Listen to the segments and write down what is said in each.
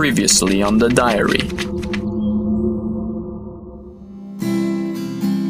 Previously on the diary.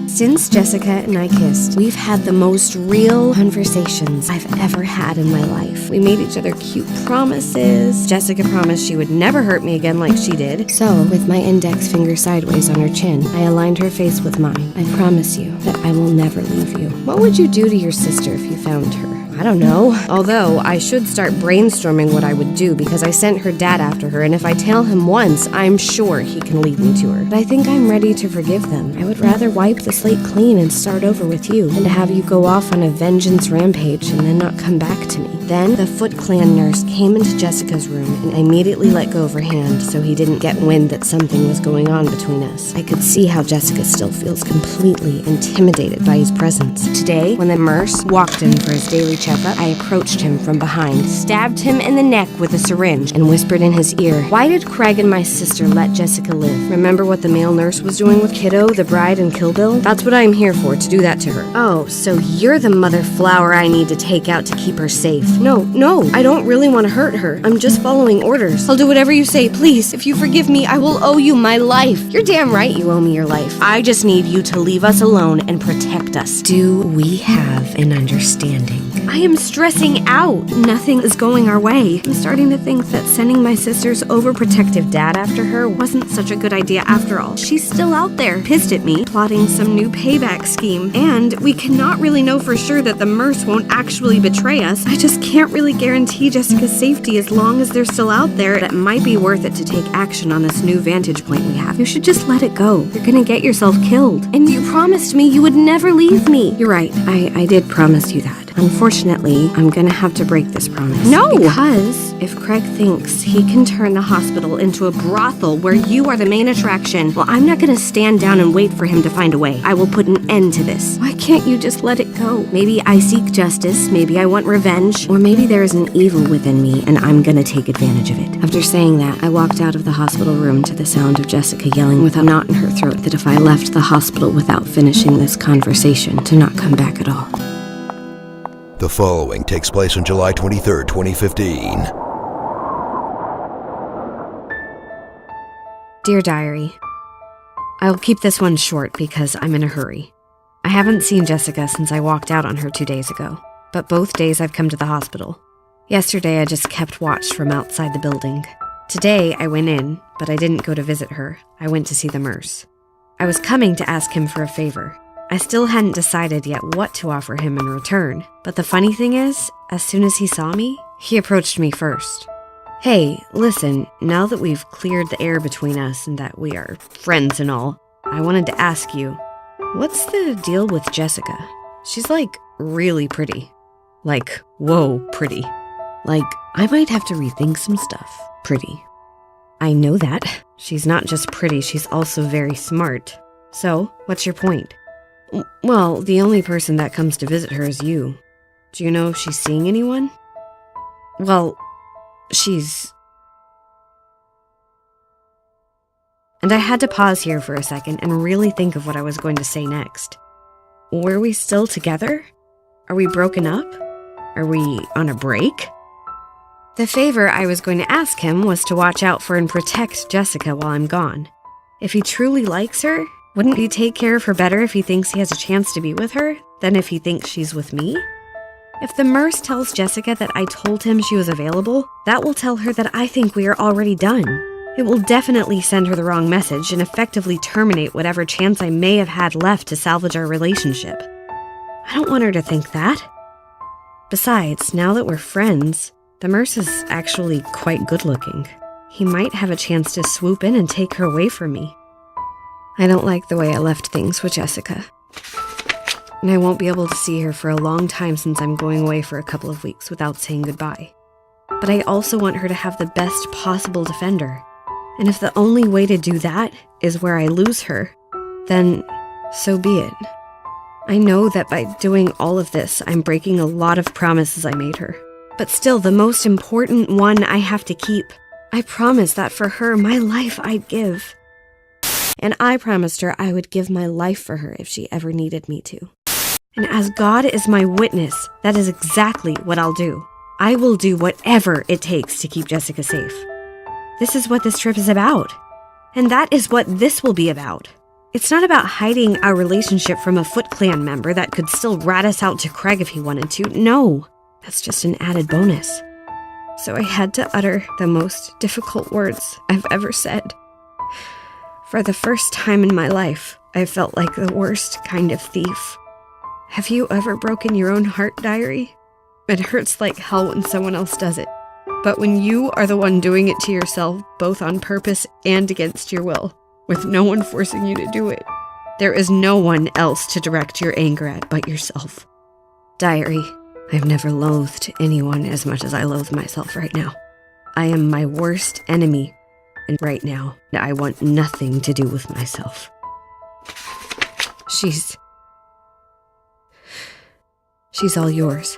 Since Jessica and I kissed, we've had the most real conversations I've ever had in my life. We made each other cute promises. Jessica promised she would never hurt me again like she did. So, with my index finger sideways on her chin, I aligned her face with mine. I promise you that I will never leave you. What would you do to your sister if you found her? I don't know. Although, I should start brainstorming what I would do because I sent her dad after her, and if I tell him once, I'm sure he can lead me to her. But I think I'm ready to forgive them. I would rather wipe the slate clean and start over with you than to have you go off on a vengeance rampage and then not come back to me. Then, the Foot Clan nurse came into Jessica's room and immediately let go of her hand so he didn't get wind that something was going on between us. I could see how Jessica still feels completely intimidated by his presence. Today, when the nurse walked in for his daily checkup, I approached him from behind, stabbed him in the neck with a syringe, and whispered in his ear, "Why did Craig and my sister let Jessica live? Remember what the male nurse was doing with Kiddo, the bride, and Kill Bill? That's what I'm here for, to do that to her." "Oh, so you're the mother flower I need to take out to keep her safe." No, I don't really want to hurt her. I'm just following orders. I'll do whatever you say, please. If you forgive me, I will owe you my life." "You're damn right you owe me your life. I just need you to leave us alone and protect us." "Do we have an understanding?" I am stressing out. Nothing is going our way. I'm starting to think that sending my sister's overprotective dad after her wasn't such a good idea after all. She's still out there, pissed at me, plotting some new payback scheme. And we cannot really know for sure that the Merce won't actually betray us. I just can't really guarantee Jessica's safety as long as they're still out there. It might be worth it to take action on this new vantage point we have. You should just let it go. You're gonna get yourself killed. And you promised me you would never leave me. You're right. I did promise you that. Unfortunately, I'm gonna have to break this promise. No! Because if Craig thinks he can turn the hospital into a brothel where you are the main attraction, well, I'm not gonna stand down and wait for him to find a way. I will put an end to this. Why can't you just let it go? Maybe I seek justice, maybe I want revenge, or maybe there is an evil within me and I'm gonna take advantage of it. After saying that, I walked out of the hospital room to the sound of Jessica yelling with a knot in her throat that if I left the hospital without finishing this conversation, to not come back at all. The following takes place on July 23rd, 2015. Dear Diary, I'll keep this one short because I'm in a hurry. I haven't seen Jessica since I walked out on her 2 days ago, but both days I've come to the hospital. Yesterday I just kept watch from outside the building. Today I went in, but I didn't go to visit her. I went to see the Merce. I was coming to ask him for a favor. I still hadn't decided yet what to offer him in return, but the funny thing is, as soon as he saw me, he approached me first. "Hey, listen, now that we've cleared the air between us and that we are friends and all, I wanted to ask you, what's the deal with Jessica? She's like really pretty. Like, whoa, pretty. Like, I might have to rethink some stuff. Pretty. I know that. She's not just pretty, she's also very smart. So, what's your point?" "Well, the only person that comes to visit her is you. Do you know if she's seeing anyone?" "Well, she's..." And I had to pause here for a second and really think of what I was going to say next. Were we still together? Are we broken up? Are we on a break? The favor I was going to ask him was to watch out for and protect Jessica while I'm gone. If he truly likes her, wouldn't he take care of her better if he thinks he has a chance to be with her than if he thinks she's with me? If the Merce tells Jessica that I told him she was available, that will tell her that I think we are already done. It will definitely send her the wrong message and effectively terminate whatever chance I may have had left to salvage our relationship. I don't want her to think that. Besides, now that we're friends, the Merce is actually quite good-looking. He might have a chance to swoop in and take her away from me. I don't like the way I left things with Jessica. And I won't be able to see her for a long time since I'm going away for a couple of weeks without saying goodbye. But I also want her to have the best possible defender. And if the only way to do that is where I lose her, then so be it. I know that by doing all of this, I'm breaking a lot of promises I made her. But still, the most important one I have to keep. I promised that for her, my life I'd give. And I promised her I would give my life for her if she ever needed me to. And as God is my witness, that is exactly what I'll do. I will do whatever it takes to keep Jessica safe. This is what this trip is about. And that is what this will be about. It's not about hiding our relationship from a Foot Clan member that could still rat us out to Craig if he wanted to. No, that's just an added bonus. So I had to utter the most difficult words I've ever said. For the first time in my life, I felt like the worst kind of thief. Have you ever broken your own heart, Diary? It hurts like hell when someone else does it. But when you are the one doing it to yourself, both on purpose and against your will, with no one forcing you to do it, there is no one else to direct your anger at but yourself. Diary, I've never loathed anyone as much as I loathe myself right now. I am my worst enemy, and right now, I want nothing to do with myself. She's all yours.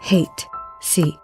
Hate, C.